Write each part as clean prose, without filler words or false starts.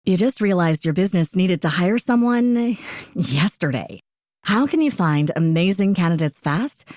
You just realized your business needed to hire someone yesterday. How can you find amazing candidates fast?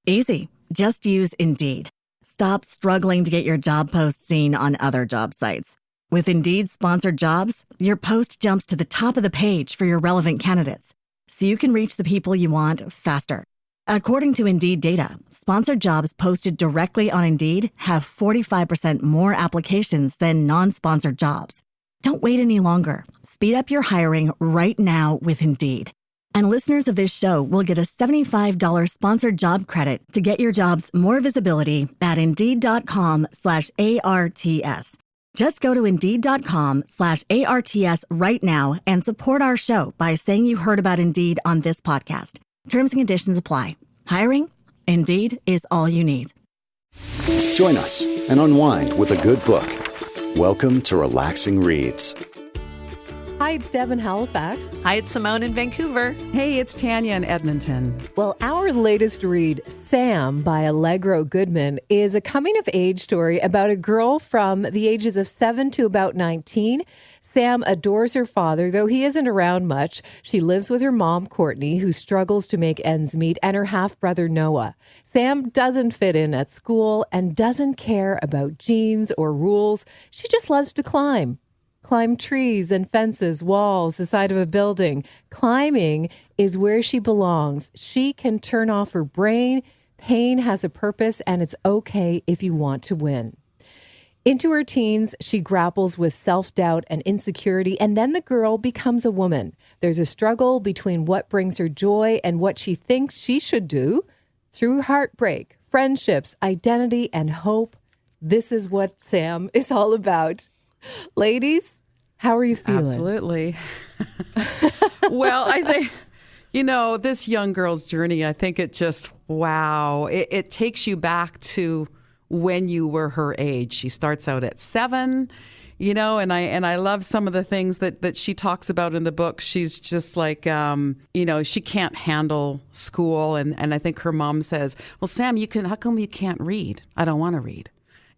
Easy. Just use Indeed. Stop struggling to get your job post seen on other job sites. With Indeed sponsored jobs, your post jumps to the top of the page for your relevant candidates, so you can reach the people you want faster. According to Indeed data, sponsored jobs posted directly on Indeed have 45% more applications than non-sponsored jobs. Don't wait any longer. Speed up your hiring right now with Indeed. And listeners of this show will get a $75 sponsored job credit to get your jobs more visibility at Indeed.com/ARTS. Just go to Indeed.com/ARTS right now and support our show by saying you heard about Indeed on this podcast. Terms and conditions apply. Hiring? Indeed is all you need. Join us and unwind with a good book. Welcome to Relaxing Reads. Hi, it's Deb in Halifax. Hi, it's Simone in Vancouver. Hey, it's Tanya in Edmonton. Well, our latest read, Sam by Allegra Goodman, is a coming-of-age story about a girl from the ages of 7 to about 19. Sam adores her father, though he isn't around much. She lives with her mom, Courtney, who struggles to make ends meet, and her half-brother, Noah. Sam doesn't fit in at school and doesn't care about genes or rules. She just loves to climb. Climb trees and fences, walls, the side of a building. Climbing is where she belongs. She can turn off her brain. Pain has a purpose, and it's okay if you want to win. Into her teens, she grapples with self-doubt and insecurity, and then the girl becomes a woman. There's a struggle between what brings her joy and what she thinks she should do. Through heartbreak, friendships, identity, and hope, this is what Sam is all about. Ladies, how are you feeling? Absolutely. Well, I think, this young girl's journey, I think it just, wow. It takes you back to when you were her age. She starts out at 7, and I love some of the things that she talks about in the book. She's just like, she can't handle school. And I think her mom says, well, Sam, how come you can't read? I don't want to read.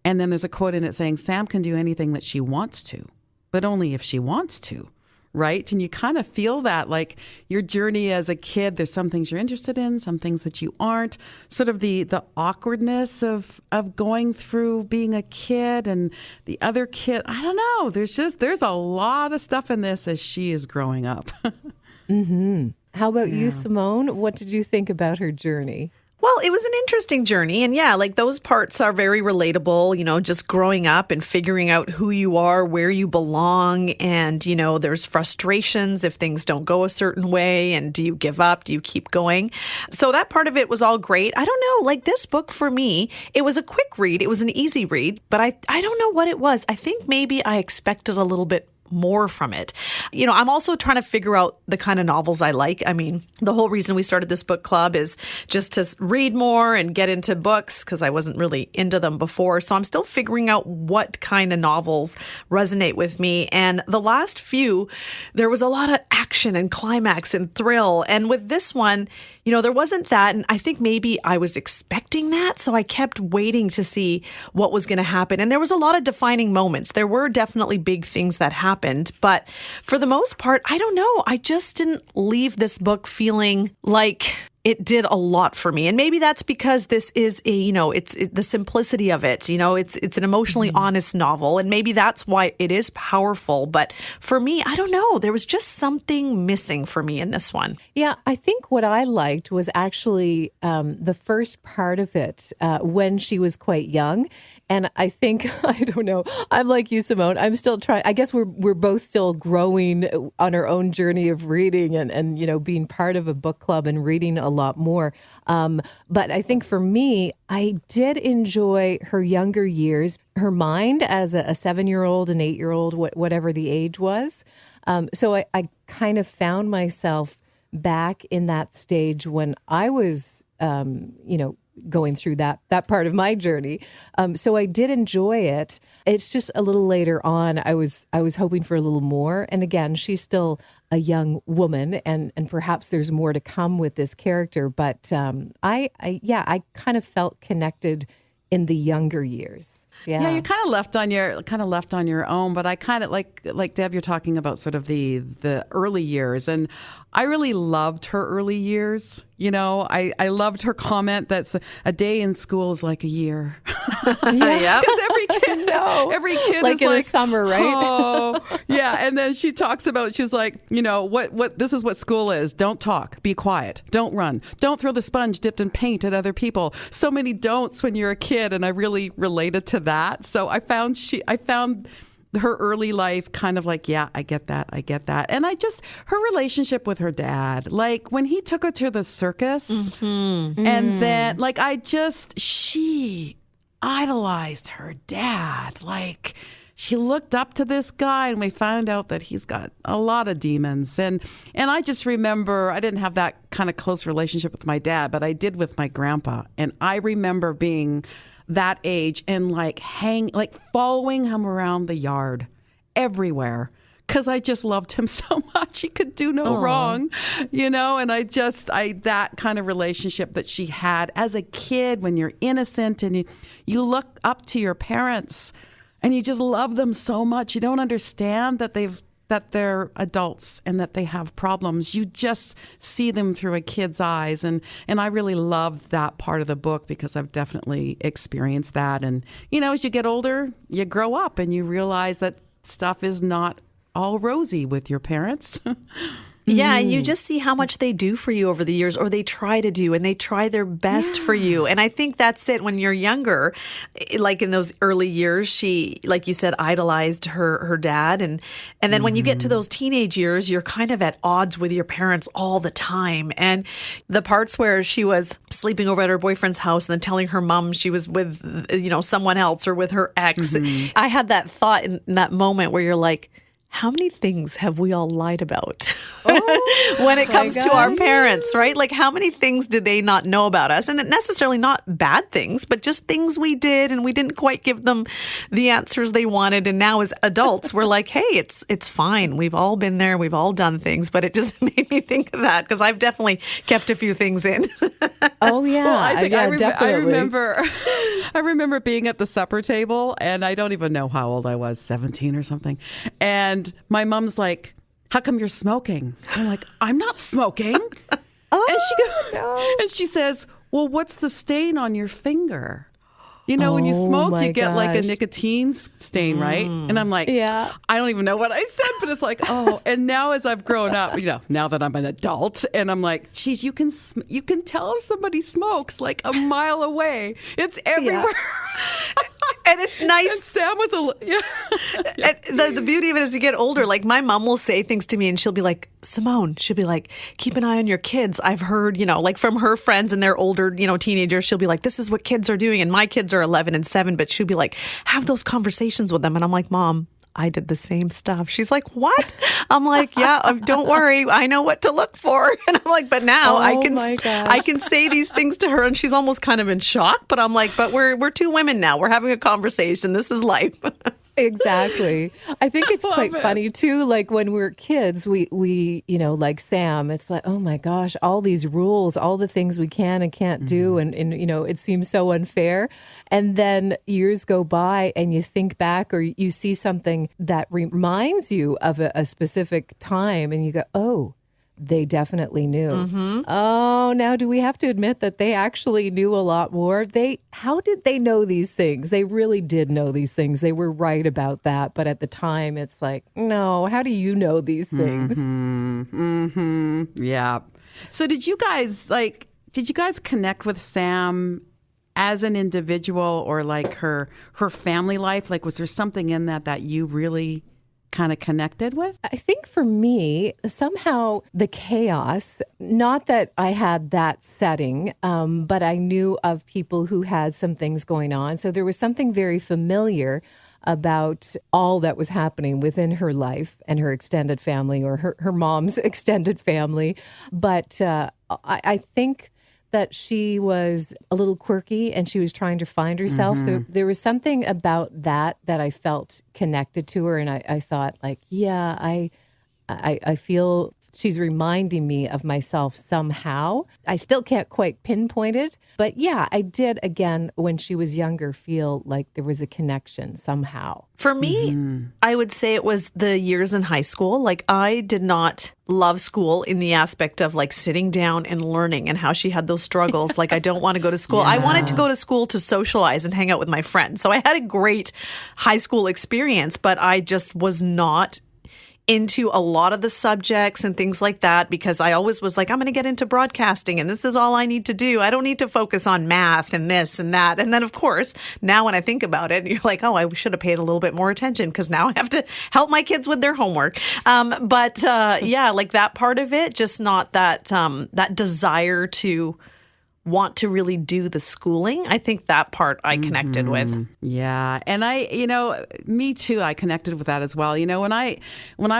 And then there's a quote in it saying, Sam can do anything that she wants to, but only if she wants to, right? And you kind of feel that, like your journey as a kid, there's some things you're interested in, some things that you aren't. Sort of the awkwardness of going through being a kid and the other kid. I don't know. There's a lot of stuff in this as she is growing up. Mm-hmm. How about you, Simone? What did you think about her journey? Well, it was an interesting journey. And yeah, like those parts are very relatable, just growing up and figuring out who you are, where you belong. And, there's frustrations if things don't go a certain way. And do you give up? Do you keep going? So that part of it was all great. I don't know, like this book for me, it was a quick read. It was an easy read, but I don't know what it was. I think maybe I expected a little bit more from it. I'm also trying to figure out the kind of novels I like. I mean, the whole reason we started this book club is just to read more and get into books because I wasn't really into them before. So I'm still figuring out what kind of novels resonate with me. And the last few, there was a lot of action and climax and thrill. And with this one, there wasn't that. And I think maybe I was expecting that. So I kept waiting to see what was going to happen. And there was a lot of defining moments. There were definitely big things that happened. But for the most part, I don't know. I just didn't leave this book feeling like it did a lot for me. And maybe that's because this is it's the simplicity of it. It's an emotionally honest novel. And maybe that's why it is powerful. But for me, I don't know. There was just something missing for me in this one. Yeah, I think what I liked was actually the first part of it when she was quite young. And I think, I don't know, I'm like you, Simone. I'm still trying. I guess we're both still growing on our own journey of reading and being part of a book club and reading a lot more. But I think for me, I did enjoy her younger years, her mind as a 7-year-old, an 8-year-old, whatever the age was. So I kind of found myself back in that stage when I was, going through that part of my journey. So I did enjoy it. It's just a little later on, I was hoping for a little more. And again, she's still a young woman and perhaps there's more to come with this character. But I kind of felt connected in the younger years. Yeah, you're kind of left on your own. But I kind of like Deb, you're talking about sort of the early years, and I really loved her early years. You know, I loved her comment that a day in school is like a year. Yeah, because every kid like is in like the summer, right? Oh, yeah. And then she talks about, she's like, you know, what this is what school is. Don't talk, be quiet, don't run, don't throw the sponge dipped in paint at other people. So many don'ts when you're a kid, and I really related to that. So I found her early life kind of like, yeah, I get that. And her relationship with her dad, like when he took her to the circus, and then like she idolized her dad. Like she looked up to this guy, and we found out that he's got a lot of demons. And I just remember, I didn't have that kind of close relationship with my dad, but I did with my grandpa. And I remember being that age and like following him around the yard everywhere, because I just loved him so much. He could do no wrong, you know. And that kind of relationship that she had as a kid, when you're innocent and you look up to your parents and you just love them so much. You don't understand that they're adults and that they have problems. You just see them through a kid's eyes. And I really loved that part of the book, because I've definitely experienced that. And, you know, as you get older, you grow up and you realize that stuff is not all rosy with your parents. Yeah, and you just see how much they do for you over the years, or they try to do, and they try their best for you. And I think that's it. When you're younger, like in those early years, she, like you said, idolized her dad. And then when you get to those teenage years, you're kind of at odds with your parents all the time. And the parts where she was sleeping over at her boyfriend's house and then telling her mom she was with, you know, someone else or with her ex. I had that thought in that moment where you're like, how many things have we all lied about when it comes to our parents, right? Like, how many things did they not know about us? And necessarily not bad things, but just things we did, and we didn't quite give them the answers they wanted. And now as adults, we're like, hey, it's fine. We've all been there. We've all done things. But it just made me think of that, because I've definitely kept a few things in. Oh, yeah. Well, I definitely. I remember being at the supper table, and I don't even know how old I was, 17 or something. And my mom's like, how come you're smoking? I'm like, I'm not smoking. And she goes, and she says, well, what's the stain on your finger? You know, when you smoke, you get like a nicotine stain, right? And I'm like, yeah, I don't even know what I said, but it's like, oh. And now as I've grown up, you know, now that I'm an adult, and I'm like, geez, you can tell if somebody smokes like a mile away. It's everywhere. Yeah. And it's nice. And Sam was And the beauty of it is, you get older. Like, my mom will say things to me, and she'll be like, Simone, she'll be like, keep an eye on your kids. I've heard, you know, like from her friends and their older, you know, teenagers, she'll be like, this is what kids are doing. And my kids are 11 and 7, but she'll be like, have those conversations with them. And I'm like, Mom, I did the same stuff. She's like, what? I'm like, yeah, don't worry. I know what to look for. And I'm like, but now I can say these things to her, and she's almost kind of in shock. But I'm like, but we're two women now. We're having a conversation. This is life. Exactly. I think it's quite funny too. Like when we're kids, we, you know, like Sam, it's like, oh my gosh, all these rules, all the things we can and can't do. And, you know, it seems so unfair. And then years go by and you think back, or you see something that reminds you of a specific time, and you go, oh, they definitely knew. Oh, now do we have to admit that they actually knew a lot more? How did they know these things? They really did know these things. They were right about that. But at the time, it's like, no, how do you know these things? Yeah. So did you guys connect with Sam as an individual, or like her family life? Like, was there something in that you really kind of connected with? I think for me, somehow the chaos, not that I had that setting, but I knew of people who had some things going on. So there was something very familiar about all that was happening within her life and her extended family, or her mom's extended family. But I think that she was a little quirky and she was trying to find herself. There was something about that I felt connected to her, and I thought, like, yeah, I feel She's reminding me of myself somehow. I still can't quite pinpoint it. But yeah, I did, again, when she was younger, feel like there was a connection somehow. For me, I would say it was the years in high school. Like, I did not love school in the aspect of like sitting down and learning, and how she had those struggles. Like, I don't want to go to school. I wanted to go to school to socialize and hang out with my friends. So I had a great high school experience, but I just was not into a lot of the subjects and things like that, because I always was like, I'm going to get into broadcasting and this is all I need to do. I don't need to focus on math and this and that. And then, of course, now when I think about it, you're like, oh, I should have paid a little bit more attention, because now I have to help my kids with their homework. Yeah, like that part of it, just not that that desire to want to really do the schooling. I think that part I connected with. Yeah. And me too, I connected with that as well. When I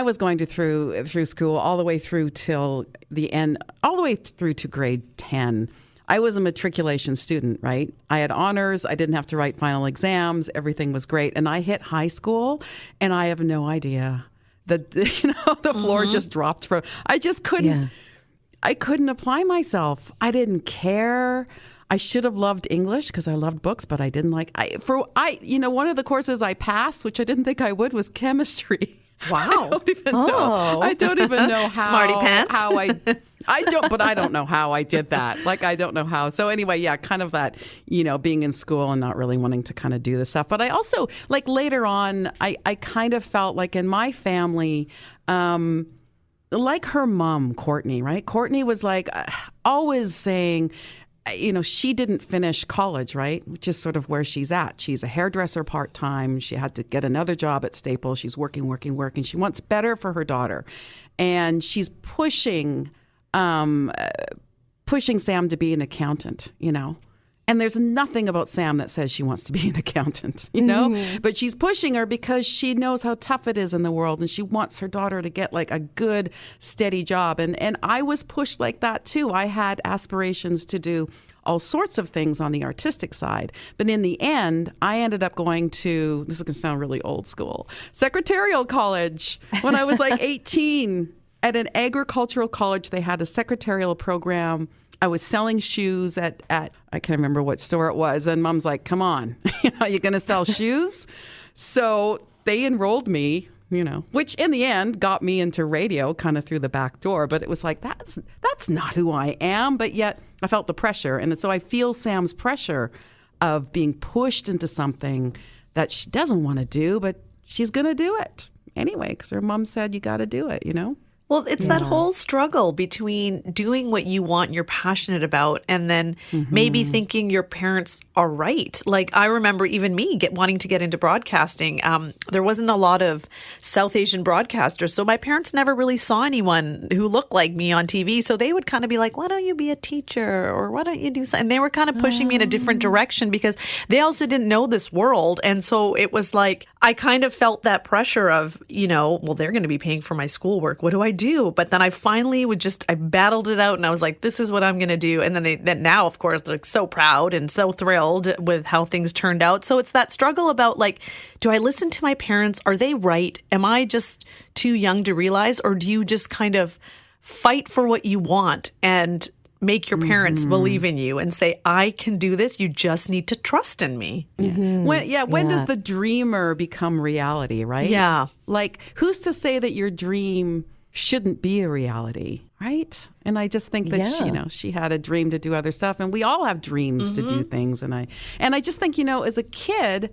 was going through school all the way through till the end, all the way through to grade 10, I was a matriculation student, right? I had honors. I didn't have to write final exams. Everything was great. And I hit high school and I have no idea that, the floor just dropped I just couldn't. Yeah. I couldn't apply myself. I didn't care. I should have loved English because I loved books, but I didn't like. One of the courses I passed, which I didn't think I would, was chemistry. Wow. I don't even know how. Smarty pants. But I don't know how I did that. Like, I don't know how. So anyway, yeah, kind of that, being in school and not really wanting to kind of do this stuff. But I also, like, later on, I kind of felt like in my family, like her mom, Courtney, right? Courtney was like always saying, she didn't finish college, right? Which is sort of where she's at. She's a hairdresser part-time. She had to get another job at Staples. She's working. She wants better for her daughter. And she's pushing Sam to be an accountant, And there's nothing about Sam that says she wants to be an accountant, But she's pushing her because she knows how tough it is in the world, and she wants her daughter to get like a good, steady job. And I was pushed like that too. I had aspirations to do all sorts of things on the artistic side. But in the end, I ended up going to, this is going to sound really old school, secretarial college when I was like 18. At an agricultural college, they had a secretarial program. I was selling shoes at I can't remember what store it was. And Mom's like, come on, you're going to sell shoes? So they enrolled me, which in the end got me into radio kind of through the back door. But it was like, that's not who I am. But yet I felt the pressure. And so I feel Sam's pressure of being pushed into something that she doesn't want to do, but she's going to do it anyway, because her mom said, you got to do it, Well, it's that whole struggle between doing what you want, you're passionate about, and then maybe thinking your parents are right. Like, I remember even me wanting to get into broadcasting. There wasn't a lot of South Asian broadcasters, so my parents never really saw anyone who looked like me on TV. So they would kind of be like, why don't you be a teacher, or why don't you do something? And they were kind of pushing me in a different direction because they also didn't know this world. And so it was like, I kind of felt that pressure of, well, they're going to be paying for my schoolwork. What do I do? But then I finally I battled it out, and I was like, this is what I'm going to do. And then now, of course, they're so proud and so thrilled with how things turned out. So it's that struggle about like, do I listen to my parents? Are they right? Am I just too young to realize? Or do you just kind of fight for what you want and make your parents believe in you and say, I can do this. You just need to trust in me. When does the dreamer become reality, right? Yeah. Like, who's to say that your dream shouldn't be a reality, right? And I just think that she had a dream to do other stuff, and we all have dreams to do things. And I just think, as a kid,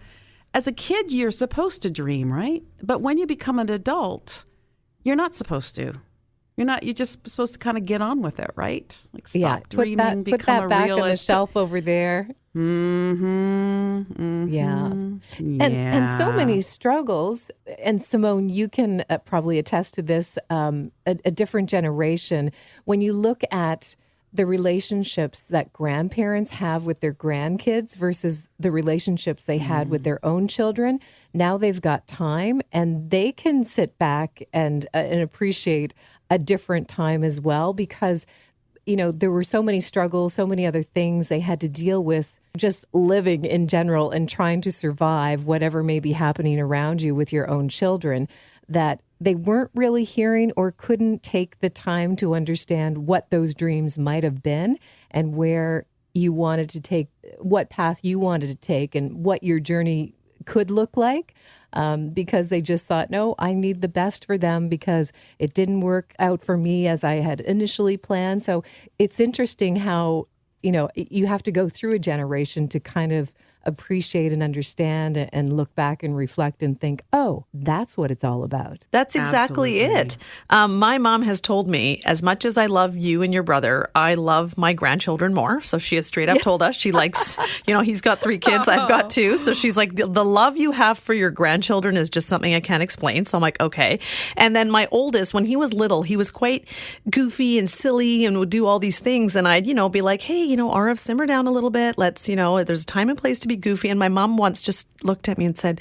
you're supposed to dream, right? But when you become an adult, you're not supposed to. You're just supposed to kind of get on with it, right? Like, stop dreaming, put that back on the shelf over there. Yeah. And so many struggles. And Simone, you can probably attest to this, a different generation. When you look at the relationships that grandparents have with their grandkids versus the relationships they had with their own children, now they've got time and they can sit back and appreciate a different time as well, because there were so many struggles, so many other things they had to deal with, just living in general and trying to survive whatever may be happening around you with your own children, that they weren't really hearing or couldn't take the time to understand what those dreams might have been and where you wanted to take, what path you wanted to take and what your journey could look like, because they just thought, no, I need the best for them because it didn't work out for me as I had initially planned. So it's interesting how, you have to go through a generation to kind of appreciate and understand and look back and reflect and think, oh, that's what it's all about. That's exactly it. My mom has told me, as much as I love you and your brother, I love my grandchildren more. So she has straight up told us she likes, he's got 3 kids. I've got 2. So she's like, the love you have for your grandchildren is just something I can't explain. So I'm like, okay. And then my oldest, when he was little, he was quite goofy and silly and would do all these things. And I'd, be like, hey, Arav, simmer down a little bit. Let's, there's a time and place to be goofy. And my mom once just looked at me and said,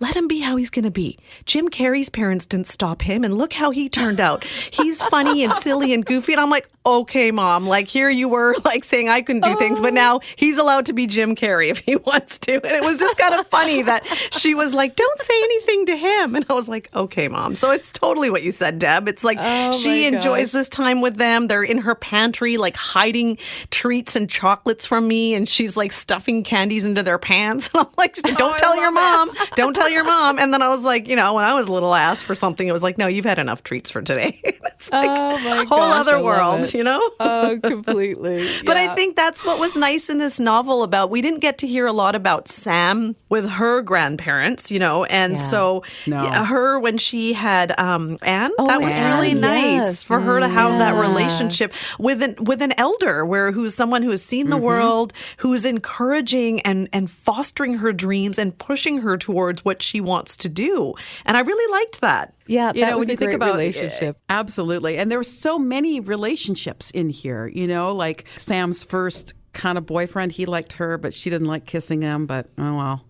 let him be how he's going to be. Jim Carrey's parents didn't stop him, and look how he turned out. He's funny and silly and goofy. And I'm like, okay, Mom, like here you were like saying I couldn't do things, but now he's allowed to be Jim Carrey if he wants to. And it was just kind of funny that she was like, don't say anything to him. And I was like, okay, Mom. So it's totally what you said, Deb. It's like she enjoys this time with them. They're in her pantry, like hiding treats and chocolates from me. And she's like stuffing candies into their pants. And I'm like, don't tell your mom. Don't tell your mom. And then I was like, when I was little, asked for something. It was like, no, you've had enough treats for today. It's like a whole other world, Oh, completely. But I think that's what was nice in this novel about, we didn't get to hear a lot about Sam with her grandparents, and so her, when she had Anne, that was really nice for her to have that relationship with an elder who's someone who has seen the world, who's encouraging and fostering her dreams and pushing her towards what she wants to do. And I really liked that. Yeah, that was when a you think great about relationship. Absolutely. And there were so many relationships in here, like Sam's first kind of boyfriend. He liked her, but she didn't like kissing him. But oh well.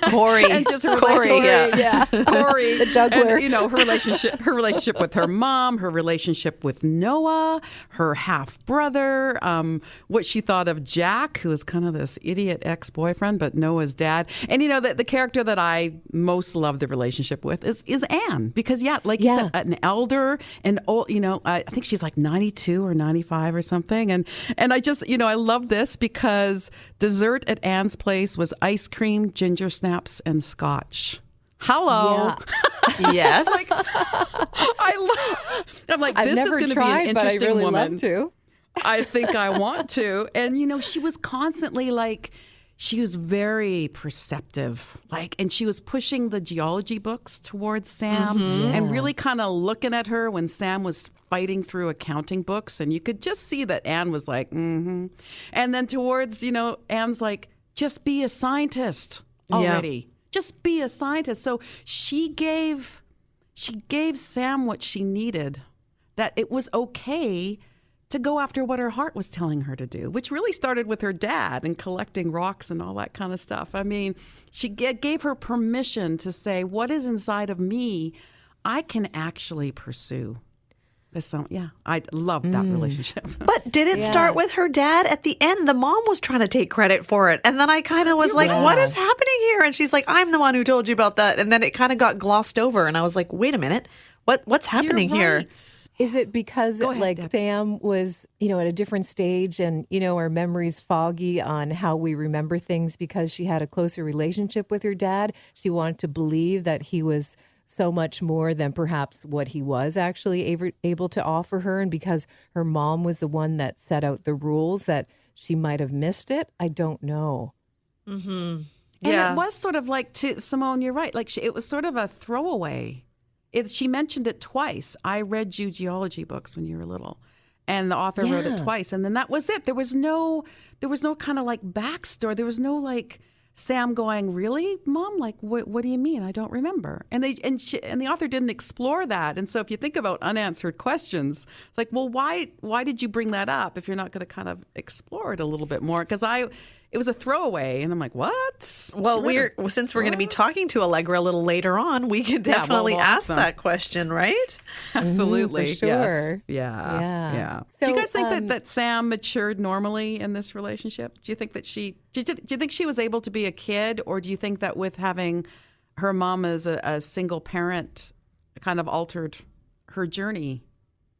Corey. And just her Corey, Corey, the juggler. And, her relationship with her mom, her relationship with Noah, her half brother, what she thought of Jack, who was kind of this idiot ex-boyfriend, but Noah's dad. And the character that I most love the relationship with is Anne, because you said, an elder and old. I think she's like 92 or 95 or something. And I just I love this because dessert at Anne's place was ice cream, ginger snaps, and scotch. Hello. Yeah. Yes. I'm like, I've this is never going to be tried, an but I interesting really woman. love to. I think I want to. And, she was constantly she was very perceptive, and she was pushing the geology books towards Sam and really kind of looking at her when Sam was fighting through accounting books. And you could just see that Anne was like, mm-hmm. And then towards, Anne's like, just be a scientist already. Yeah. Just be a scientist. So she gave Sam what she needed, that it was okay to go after what her heart was telling her to do, which really started with her dad and collecting rocks and all that kind of stuff. I mean, she gave her permission to say, what is inside of me, I can actually pursue. I love that relationship. But did it start with her dad at the end? The mom was trying to take credit for it. And then I kind of was like, what is happening here? And she's like, I'm the one who told you about that. And then it kind of got glossed over. And I was like, wait a minute. What's happening here? Is it because Deb. Sam was, at a different stage and, our memory's foggy on how we remember things because she had a closer relationship with her dad? She wanted to believe that he was so much more than perhaps what he was actually able to offer her. And because her mom was the one that set out the rules, that she might have missed it. I don't know. Mm-hmm. Yeah. And it was sort of Simone, you're right. It was sort of a throwaway. She mentioned it twice. I read you geology books when you were little. And the author wrote it twice. And then that was it. There was no kind of backstory. There was no Sam going, really, Mom? What do you mean? I don't remember. And the author didn't explore that. And so if you think about unanswered questions, it's like, well, why did you bring that up if you're not going to kind of explore it a little bit more? Because it was a throwaway, and I'm like, what? Well, since we're going to be talking to Allegra a little later on, we could definitely ask that question, right? Absolutely, for sure. Yes. Yeah. So, do you guys think that Sam matured normally in this relationship? Do you think that do you think she was able to be a kid, or do you think that with having her mom as a single parent, kind of altered her journey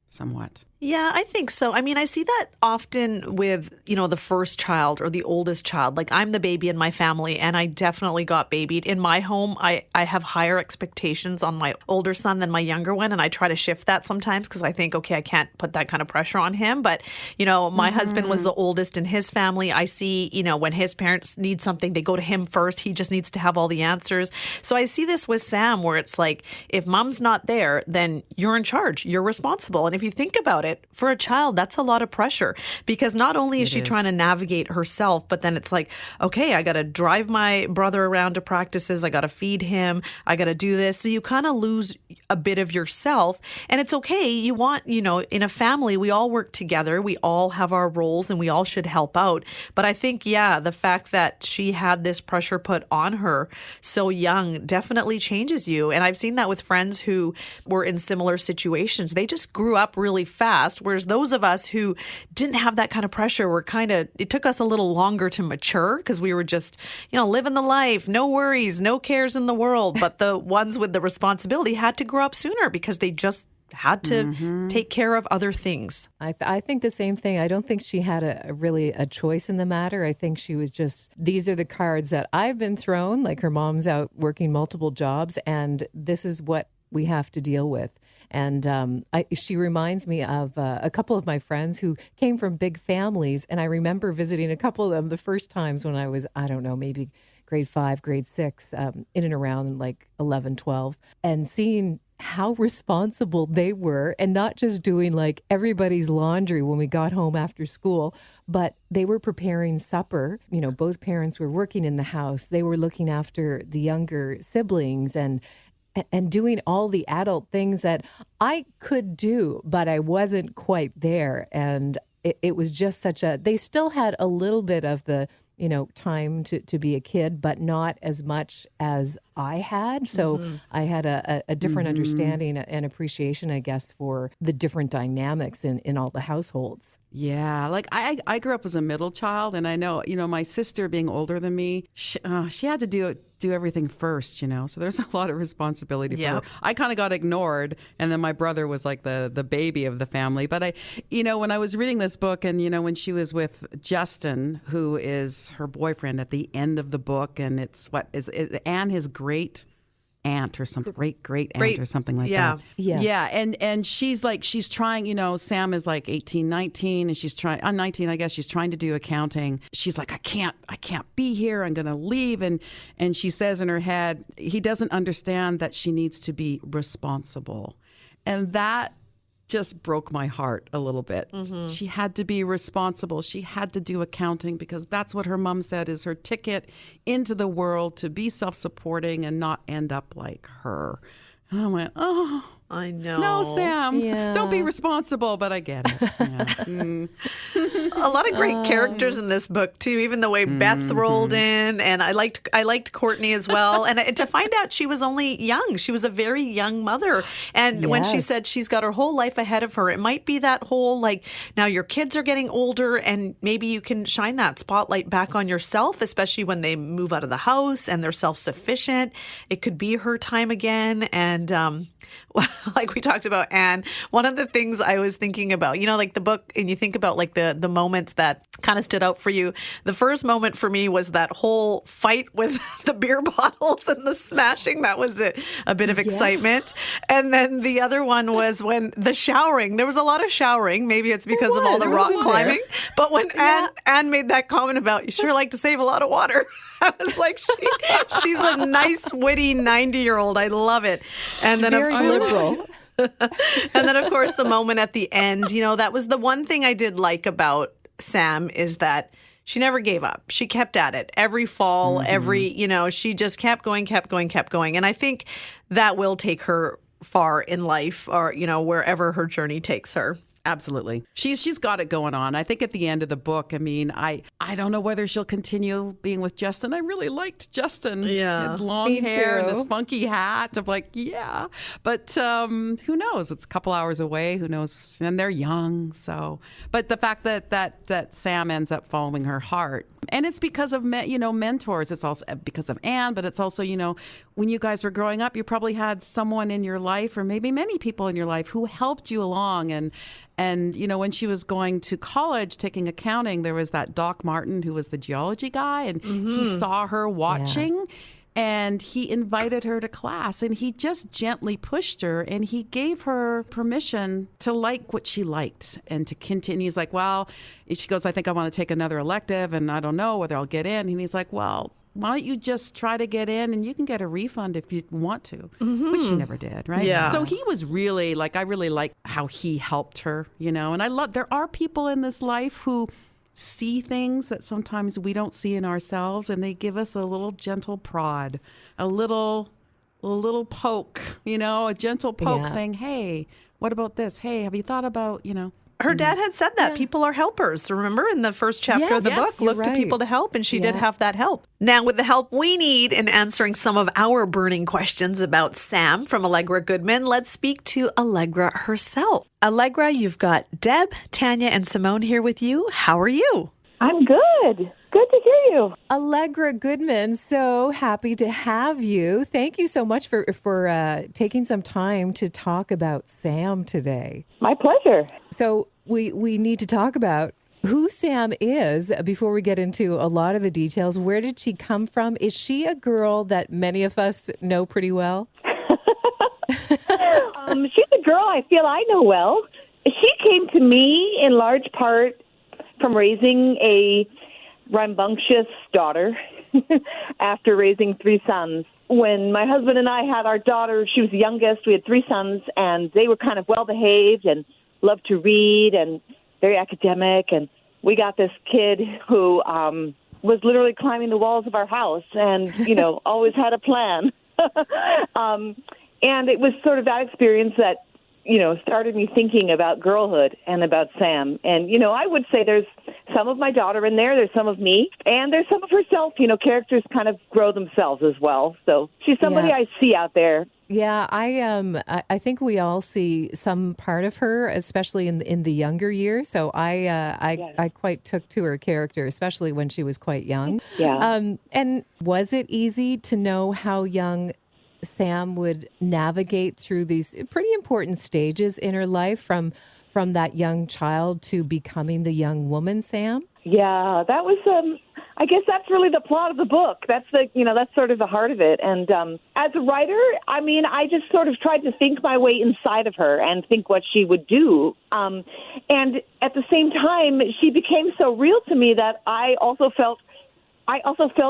somewhat. Yeah, I think so. I mean, I see that often with, the first child or the oldest child. Like, I'm the baby in my family, and I definitely got babied. In my home, I have higher expectations on my older son than my younger one, and I try to shift that sometimes because I think, okay, I can't put that kind of pressure on him. But, my husband was the oldest in his family. I see, when his parents need something, they go to him first. He just needs to have all the answers. So I see this with Sam where it's like, if mom's not there, then you're in charge. You're responsible. And if you think about it, for a child, that's a lot of pressure because not only is she trying to navigate herself, but then it's like, okay, I got to drive my brother around to practices. I got to feed him. I got to do this. So you kind of lose a bit of yourself. And it's okay. You want, in a family, we all work together. We all have our roles and we all should help out. But I think, the fact that she had this pressure put on her so young definitely changes you. And I've seen that with friends who were in similar situations. They just grew up really fast. Whereas those of us who didn't have that kind of pressure were it took us a little longer to mature because we were just, living the life, no worries, no cares in the world. But the ones with the responsibility had to grow up sooner because they just had to take care of other things. I think the same thing. I don't think she had really a choice in the matter. I think she was just, these are the cards that I've been thrown, like her mom's out working multiple jobs, and this is what we have to deal with. And she reminds me of a couple of my friends who came from big families. And I remember visiting a couple of them the first times when I was, I don't know, maybe grade 5, grade 6, in and around like 11, 12, and seeing how responsible they were and not just doing like everybody's laundry when we got home after school, but they were preparing supper. Both parents were working in the house. They were looking after the younger siblings and doing all the adult things that I could do, but I wasn't quite there. And it was just they still had a little bit of the, time to be a kid, but not as much as I had. So I had a different understanding and appreciation, I guess, for the different dynamics in all the households. Yeah, like I grew up as a middle child, and I know, my sister being older than me, she had to do everything first, so there's a lot of responsibility for her. I kind of got ignored, and then my brother was like the baby of the family. But when I was reading this book, and when she was with Justin, who is her boyfriend at the end of the book, and it's Anne, his great aunt or something, great aunt or something like that. Yes. Yeah. And she's trying, Sam is like 18, 19, and she's trying, I'm 19, I guess she's trying to do accounting. She's like, I can't be here. I'm going to leave. And she says in her head, he doesn't understand that she needs to be responsible. And that just broke my heart a little bit. She had to be responsible. She had to do accounting because that's what her mom said is her ticket into the world to be self-supporting and not end up like her. And I went, oh, I know. No, Sam, Yeah. don't be responsible, but I get it. Yeah. A lot of great characters in this book too. Even the way Beth rolled in, and I liked Courtney as well. And to find out she was only young, she was a very young mother. And when she Yes. said she's got her whole life ahead of her, it might be that whole like now your kids are getting older, and maybe you can shine that spotlight back on yourself, especially when they move out of the house and they're self-sufficient. It could be her time again, and like we talked about Anne, one of the things I was thinking about, like the book, and you think about like the moments that kind of stood out for you. The first moment for me was that whole fight with the beer bottles and the smashing. That was a bit of excitement. And then the other one was when the showering. There was a lot of showering. Maybe it's because of all the rock climbing. But when Anne made that comment about, you sure like to save a lot of water. I was like, she's a nice, witty 90-year-old. I love it. And then Very liberal. And then, of course, the moment at the end, that was the one thing I did like about Sam is that she never gave up. She kept at it. Every fall, she just kept going. And I think that will take her far in life or, wherever her journey takes her. Absolutely. She's got it going on. I think at the end of the book, I mean, I don't know whether she'll continue being with Justin. I really liked Justin. Yeah. His long Me hair and too. this funky hat. I'm like, yeah. But who knows? It's a couple hours away. Who knows? And they're young. So, but the fact that Sam ends up following her heart, and it's because of mentors. It's also because of Anne, but it's also, when you guys were growing up, you probably had someone in your life, or maybe many people in your life, who helped you along. And when she was going to college taking accounting, there was that Doc Martin who was the geology guy, and he saw her watching. And he invited her to class, and he just gently pushed her, and he gave her permission to like what she liked and to continue. He's like, well, she goes, I think I want to take another elective, and I don't know whether I'll get in. And he's like, well, why don't you just try to get in, and you can get a refund if you want to, which she never did, right? Yeah. So he was really I really like how he helped her, and I love, there are people in this life who see things that sometimes we don't see in ourselves, and they give us a little gentle prod, a little poke, a gentle poke saying, hey, what about this? Hey, have you thought about, Her dad had said that people are helpers. Remember in the first chapter of the Yes, book, you're look to right. people to help, and she did Yeah. have that help. Now, with the help we need in answering some of our burning questions about Sam from Allegra Goodman, let's speak to Allegra herself. Allegra, you've got Deb, Tanya, and Simone here with you. How are you? I'm good. Good to hear you. Allegra Goodman, so happy to have you. Thank you so much for taking some time to talk about Sam today. My pleasure. So we need to talk about who Sam is before we get into a lot of the details. Where did she come from? Is she a girl that many of us know pretty well? She's a girl I feel I know well. She came to me in large part from raising a rambunctious daughter after raising three sons. When my husband and I had our daughter, she was the youngest. We had three sons, and they were kind of well-behaved and loved to read and very academic. And we got this kid who was literally climbing the walls of our house and, always had a plan. And it was sort of that experience that, started me thinking about girlhood and about Sam. And, I would say there's some of my daughter in there's some of me, and there's some of herself. Characters kind of grow themselves as well. So she's somebody I see out there. Yeah, I think we all see some part of her, especially in the younger years. So I quite took to her character, especially when she was quite young. Yeah. And was it easy to know how young Sam would navigate through these pretty important stages in her life, from that young child to becoming the young woman, Sam? Yeah, that was, I guess that's really the plot of the book. That's that's sort of the heart of it. And as a writer, I just sort of tried to think my way inside of her and think what she would do. And at the same time, she became so real to me that I also felt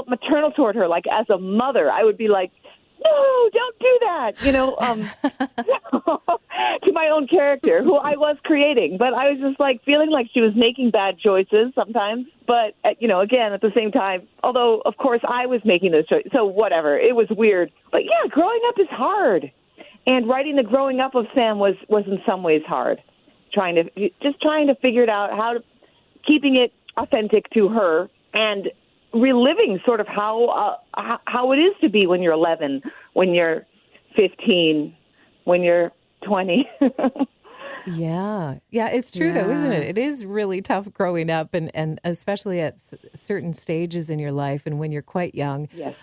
maternal toward her. Like as a mother, I would be like, no, don't do that, to my own character, who I was creating. But I was just feeling like she was making bad choices sometimes. But, again, at the same time, although, of course, I was making those choices. So whatever, it was weird. But, yeah, growing up is hard. And writing the growing up of Sam was in some ways hard. Trying to figure it out, keeping it authentic to her and reliving sort of how it is to be when you're 11, when you're 15, when you're 20. Yeah, it's true though, isn't it? It is really tough growing up, and especially at certain stages in your life, and when you're quite young, Yes.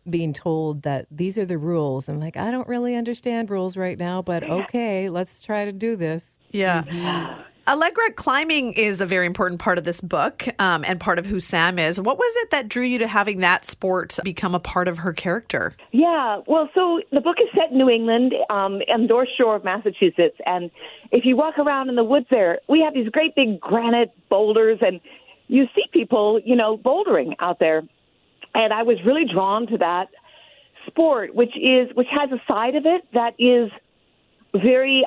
being told that these are the rules. I'm like, I don't really understand rules right now, but okay, let's try to do this. Yeah. Allegra, climbing is a very important part of this book and part of who Sam is. What was it that drew you to having that sport become a part of her character? Yeah, well, so the book is set in New England, on the North Shore of Massachusetts, and if you walk around in the woods there, we have these great big granite boulders, and you see people, bouldering out there, and I was really drawn to that sport, which has a side of it that is very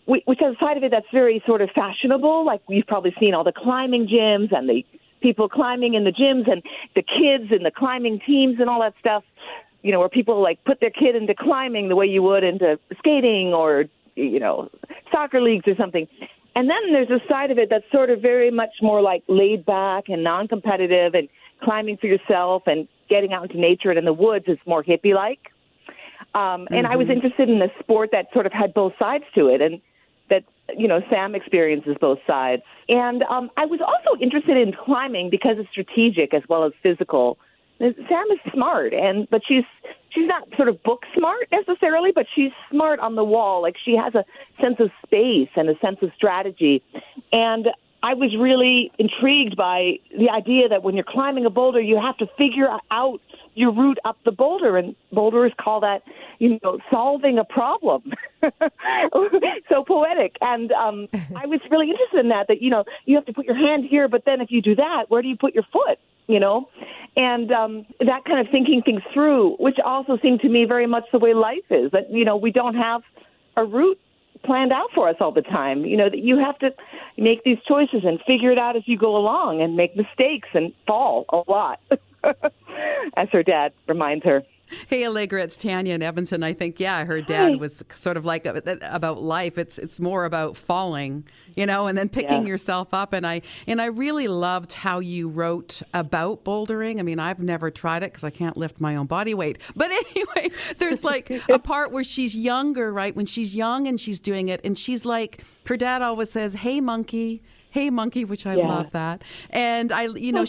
which has a side of it that's very sort of fashionable. Like you've probably seen all the climbing gyms and the people climbing in the gyms and the kids and the climbing teams and all that stuff, where people put their kid into climbing the way you would into skating or, soccer leagues or something. And then there's a side of it that's sort of very much more like laid back and non-competitive and climbing for yourself and getting out into nature and in the woods is more hippie-like. And I was interested in a sport that sort of had both sides to it, and that, Sam experiences both sides. And I was also interested in climbing because it's strategic as well as physical. Sam is smart, but she's not sort of book smart necessarily, but she's smart on the wall. Like, she has a sense of space and a sense of strategy. And I was really intrigued by the idea that when you're climbing a boulder, you have to figure out your route up the boulder, and boulders call that, solving a problem. So poetic. And I was really interested in that, you have to put your hand here, but then if you do that, where do you put your foot? And that kind of thinking things through, which also seemed to me very much the way life is, that, we don't have a route planned out for us all the time. That you have to make these choices and figure it out as you go along and make mistakes and fall a lot, as her dad reminds her. Hey, Allegra, it's Tanya in Edmonton. I think, her dad was sort of like about life. It's more about falling, and then picking yourself up. And I really loved how you wrote about bouldering. I mean, I've never tried it because I can't lift my own body weight. But anyway, there's like a part where she's younger, right? When she's young and she's doing it, and she's like, her dad always says, "Hey, monkey." Hey, monkey, which I love that. And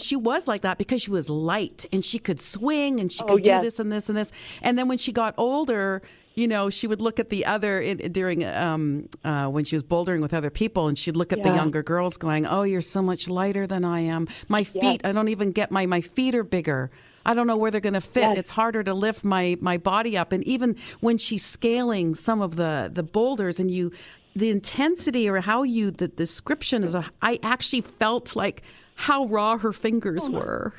she was like that because she was light and she could swing and she could do this and this and this. And then when she got older, she would look at the other during when she was bouldering with other people, and she'd look at the younger girls going, "Oh, you're so much lighter than I am. My feet, I don't even get my feet are bigger. I don't know where they're going to fit. It's harder to lift my body up." And even when she's scaling some of the boulders, and the intensity or the description I actually felt like how raw her fingers were,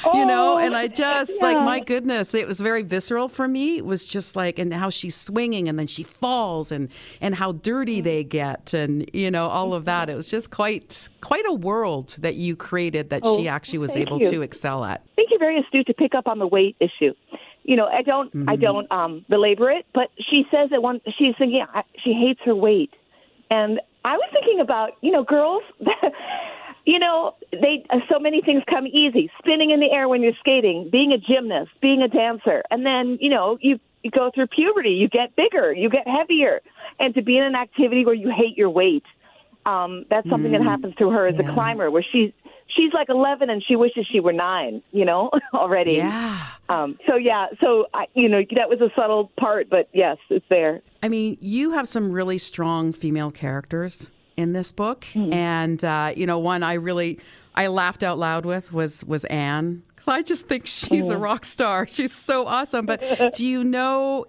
and I just like, my goodness, it was very visceral for me. It was just like, and how she's swinging and then she falls and how dirty they get and, all of that. It was just quite a world that you created that she actually was able to excel at. I think you're very astute to pick up on the weight issue. I don't belabor it, but she says that she's thinking she hates her weight. And I was thinking about, girls, so many things come easy. Spinning in the air when you're skating, being a gymnast, being a dancer. And then, you go through puberty, you get bigger, you get heavier. And to be in an activity where you hate your weight, that's something that happens to her as a climber, where she's like 11 and she wishes she were 9, already. Yeah. So that was a subtle part, but yes, it's there. I mean, you have some really strong female characters in this book. And, one I laughed out loud with was Anne. I just think she's a rock star. She's so awesome. But do you know,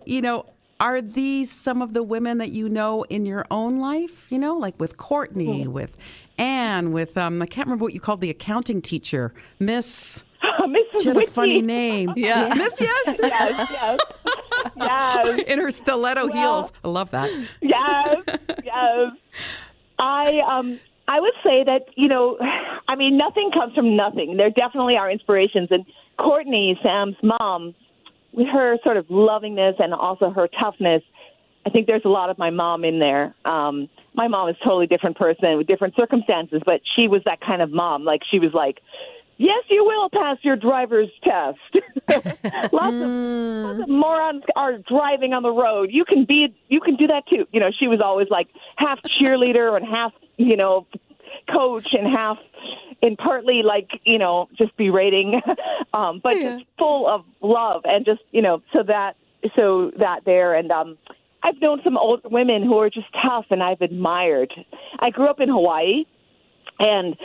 are these some of the women that you know in your own life? Like with Courtney, with Anne, with, I can't remember what you called the accounting teacher, Miss... Mrs. She had Whitney. a funny name. Yeah. Miss, yes. Yes. In her stiletto heels. I love that. Yes. I would say that, nothing comes from nothing. There definitely are inspirations. And Courtney, Sam's mom, with her sort of lovingness and also her toughness, I think there's a lot of my mom in there. My mom is a totally different person with different circumstances, but she was that kind of mom. Like, she was like, yes, you will pass your driver's test. lots of morons are driving on the road. You can do that too. She was always like half cheerleader and half, coach and half, and partly like, just berating, but just full of love and just, so that there. And I've known some older women who are just tough and I've admired. I grew up in Hawaii. And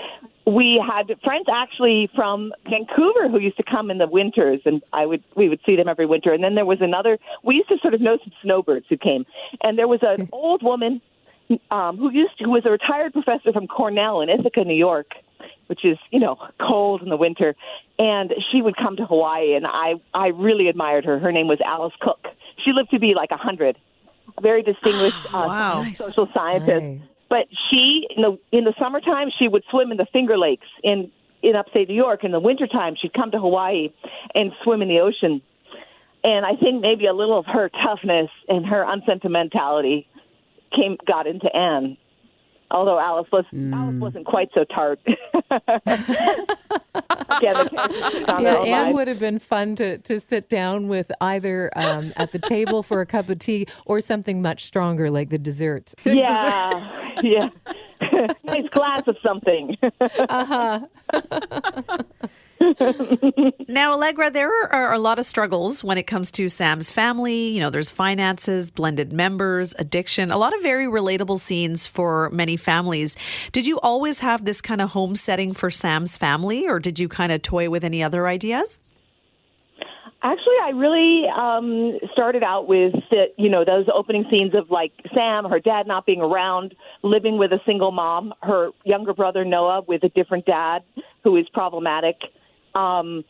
we had friends actually from Vancouver who used to come in the winters, and we would see them every winter. And then there was we used to sort of know some snowbirds who came. And there was an old woman who was a retired professor from Cornell in Ithaca, New York, which is, cold in the winter. And she would come to Hawaii, and I really admired her. Her name was Alice Cook. She lived to be like 100, a very distinguished social scientist. Nice. But she, in the summertime, she would swim in the Finger Lakes in upstate New York. In the wintertime, she'd come to Hawaii and swim in the ocean. And I think maybe a little of her toughness and her unsentimentality got into Anne. Although Alice wasn't quite so tart. Again, the characters took on their own Anne lives. would have been fun to sit down with either at the table for a cup of tea or something much stronger like the dessert. Yeah, yeah. Nice glass of something. Now, Allegra, there are a lot of struggles when it comes to Sam's family. You know, there's finances, blended members, addiction, a lot of very relatable scenes for many families. Did you always have this kind of home setting for Sam's family, or did you kind of toy with any other ideas? Actually, I really started out with those opening scenes of like Sam, her dad not being around, living with a single mom, her younger brother Noah with a different dad who is problematic. And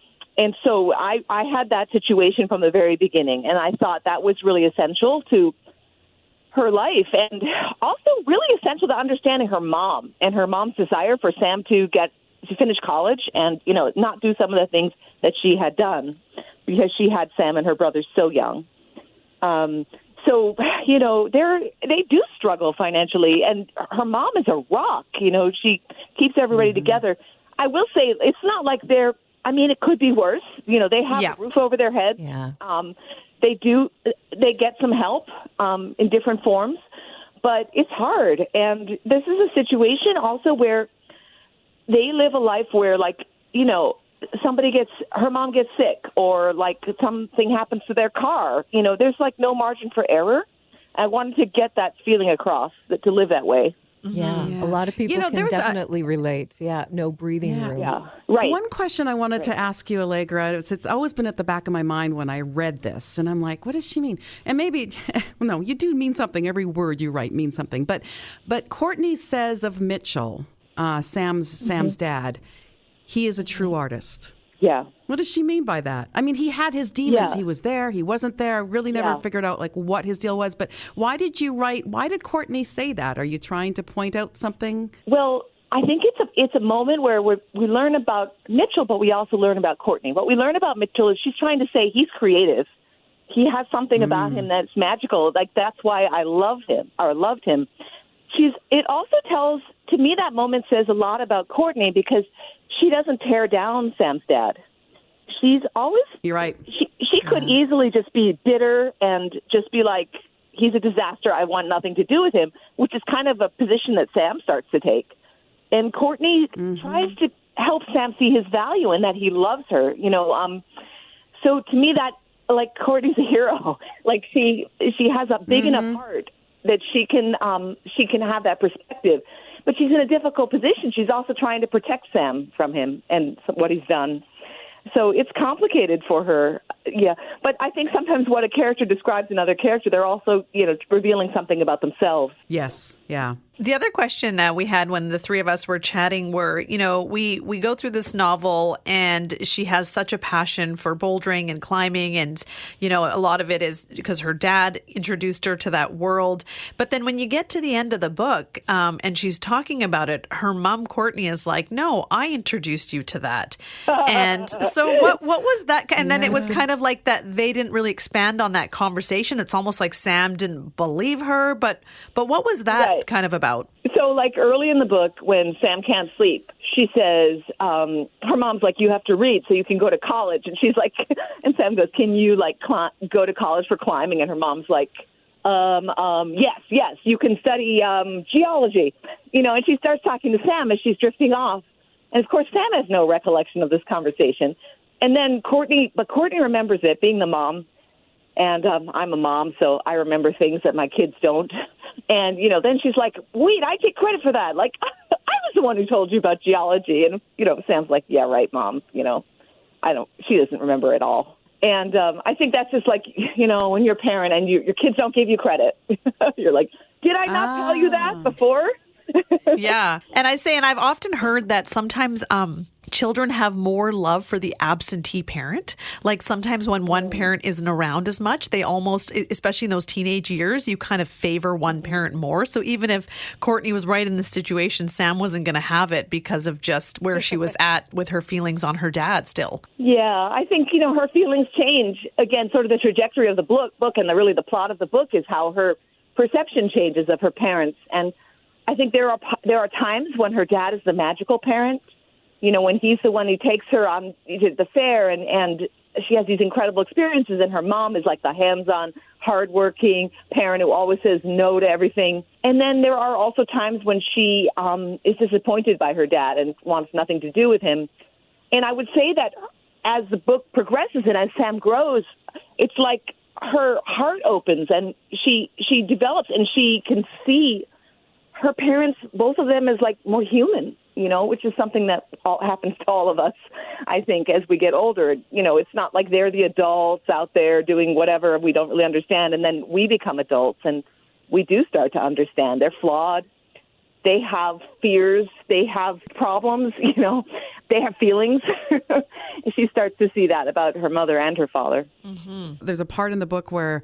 so I had that situation from the very beginning, and I thought that was really essential to her life and also really essential to understanding her mom and her mom's desire for Sam to finish college and, not do some of the things that she had done because she had Sam and her brothers so young. So, they do struggle financially, and her mom is a rock. She keeps everybody together. I will say it's not like it could be worse. They have a roof over their heads. Yeah. They get some help in different forms, but it's hard. And this is a situation also where they live a life where, her mom gets sick or something happens to their car. There's no margin for error. I wanted to get that feeling across, to live that way. Yeah, a lot of people can definitely relate. Yeah, no breathing room. Yeah, right. One question I wanted to ask you, Allegra, it's always been at the back of my mind when I read this, and I'm like, what does she mean? And maybe, no, you do mean something. Every word you write means something. But Courtney says of Mitchell, Sam's dad, he is a true artist. Yeah. What does she mean by that? I mean, he had his demons. Yeah. He was there. He wasn't there. Really never figured out what his deal was. But why did Courtney say that? Are you trying to point out something? Well, I think it's a moment where we learn about Mitchell, but we also learn about Courtney. What we learn about Mitchell is she's trying to say he's creative. He has something about him that's magical. That's why I loved him. It also tells, to me, that moment says a lot about Courtney because she doesn't tear down Sam's dad. She's always... You're right. She could easily just be bitter and just be like, he's a disaster, I want nothing to do with him, which is kind of a position that Sam starts to take. And Courtney tries to help Sam see his value and that he loves her, So to me, that, Courtney's a hero. She has a big enough heart that she can have that perspective. But she's in a difficult position. She's also trying to protect Sam from him and what he's done. So it's complicated for her. Yeah. But I think sometimes what a character describes another character, they're also, revealing something about themselves. Yes. Yeah. The other question we had when the three of us were chatting were, we go through this novel and she has such a passion for bouldering and climbing. And, a lot of it is because her dad introduced her to that world. But then when you get to the end of the book and she's talking about it, her mom, Courtney, is like, no, I introduced you to that. And so what was that? And then it was kind of like that they didn't really expand on that conversation. It's almost like Sam didn't believe her. But what was that kind of about? So, early in the book, when Sam can't sleep, she says, her mom's like, you have to read so you can go to college. And she's like, and Sam goes, can you, go to college for climbing? And her mom's like, yes, you can study geology. And she starts talking to Sam as she's drifting off. And, of course, Sam has no recollection of this conversation. And then Courtney remembers it, being the mom. And I'm a mom, so I remember things that my kids don't. And, then she's like, wait, I take credit for that. I was the one who told you about geology. And, Sam's like, yeah, right, Mom. She doesn't remember it all. And I think that's just when you're a parent and your kids don't give you credit. You're like, did I not tell you that before? Yeah. And I've often heard that sometimes children have more love for the absentee parent. Sometimes when one parent isn't around as much, they almost, especially in those teenage years, you kind of favor one parent more. So even if Courtney was right in this situation, Sam wasn't going to have it because of just where she was at with her feelings on her dad still. Yeah, I think, her feelings change. Again, sort of the trajectory of the book and really the plot of the book is how her perception changes of her parents. And I think there are times when her dad is the magical parent. You know, when he's the one who takes her on the fair and she has these incredible experiences, and her mom is like the hands-on, hardworking parent who always says no to everything. And then there are also times when she is disappointed by her dad and wants nothing to do with him. And I would say that as the book progresses and as Sam grows, it's like her heart opens and she develops, and she can see her parents, both of them, as like more human, you know, which is something that happens to all of us, I think, as we get older. You know, it's not like they're the adults out there doing whatever we don't really understand, and then we become adults and we do start to understand. They're flawed. They have fears. They have problems, you know. They have feelings. She starts to see that about her mother and her father. Mm-hmm. There's a part in the book where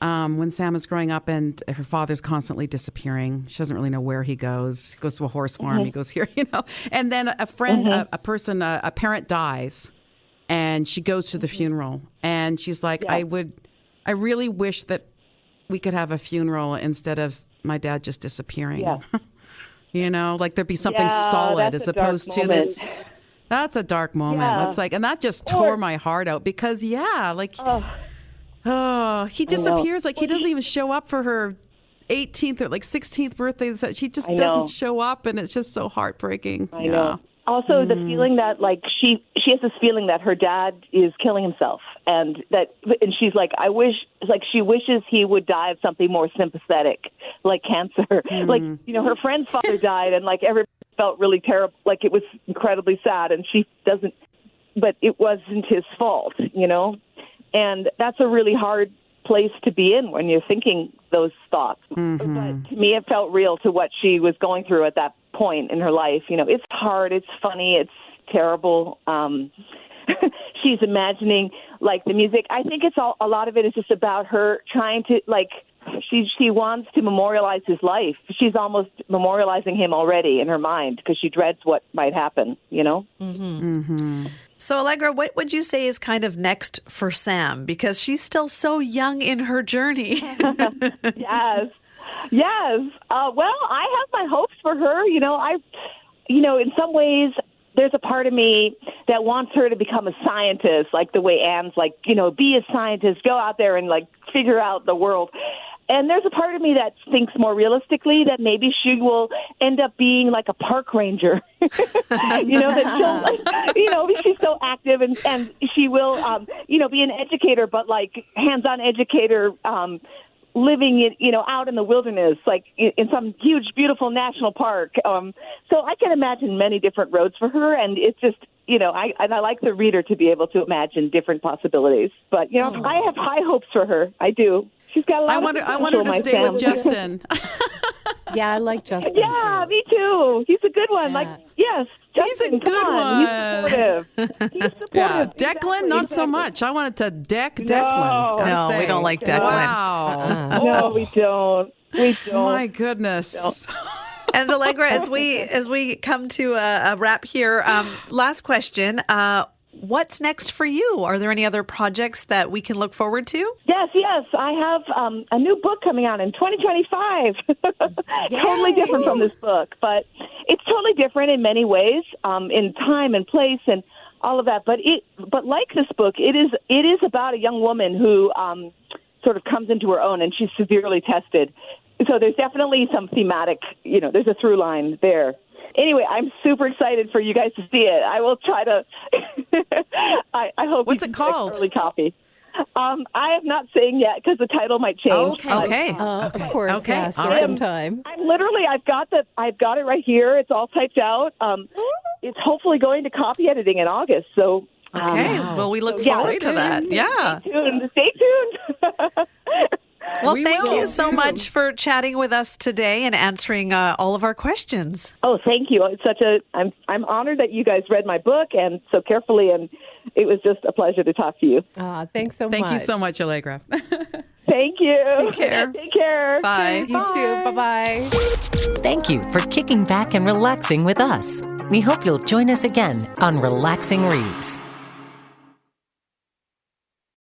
when Sam is growing up and her father's constantly disappearing, she doesn't really know where he goes. He goes to a horse farm. He goes here, you know. And then a friend, a parent dies, and she goes to the funeral. And she's like, I really wish that we could have a funeral instead of my dad just disappearing. Yeah. You know, like there'd be something solid as opposed to this. That's a dark moment. Yeah. That's like, and that just tore my heart out because, he disappears. Like he doesn't even show up for her 18th or like 16th birthday. She just doesn't show up, and it's just so heartbreaking. I know. Also, the feeling that like she has this feeling that her dad is killing himself, and she's like, she wishes he would die of something more sympathetic, like cancer. Like, you know, her friend's father died, and like everybody felt really terrible, like it was incredibly sad, and she doesn't, but it wasn't his fault, you know, and that's a really hard place to be in when you're thinking those thoughts. But to me, it felt real to what she was going through at that point in her life. You know, it's hard, it's funny, it's terrible. She's imagining like the music. I think a lot of it is just about her trying to like, she wants to memorialize his life. She's almost memorializing him already in her mind because she dreads what might happen, you know? So, Allegra, what would you say is kind of next for Sam? Because she's still so young in her journey. Yes. Well, I have my hopes for her. You know, in some ways, there's a part of me that wants her to become a scientist, like the way Anne's like, you know, be a scientist, go out there and like figure out the world. And there's a part of me that thinks more realistically that maybe she will end up being like a park ranger. You know, that she'll, like, you know, she's so active and she will, you know, be an educator, but like hands-on educator, living out in the wilderness, like in some huge, beautiful national park. So I can imagine many different roads for her, and it's just, you know, I like the reader to be able to imagine different possibilities. But, you know, I have high hopes for her. I do. She's got a lot of potential. I want her to stay with Justin. Yeah, I like Justin Yeah, too. me too. He's a good one. Yeah. Like, yes, Justin, he's a good one. He's supportive. Yeah, Declan, not so much. I wanted to deck Declan. No, we don't like Declan. Wow. No, we don't. We don't. My goodness. And Allegra, as we come to a wrap here, last question. What's next for you? Are there any other projects that we can look forward to? Yes. I have a new book coming out in 2025. Totally different from this book, but it's totally different in many ways, in time and place and all of that. But like this book, it is about a young woman who sort of comes into her own, and she's severely tested. So there's definitely some thematic, you know, there's a through line there. Anyway, I'm super excited for you guys to see it. I will try to. I hope. What's it called? Early copy. I am not saying yet because the title might change. Okay. Of course. Okay. Yes. All Right. right. Sometime. I've got it right here. It's all typed out. It's hopefully going to copy editing in August. So. Okay. Well, we look forward to that. Yeah. Stay tuned. Well, thank you so much for chatting with us today and answering all of our questions. Oh, thank you. It's I'm honored that you guys read my book and so carefully, and it was just a pleasure to talk to you. Thanks so much. Thank you so much, Allegra. Thank you. Take care. Take care. Bye. You too. Bye-bye. Thank you for kicking back and relaxing with us. We hope you'll join us again on Relaxing Reads.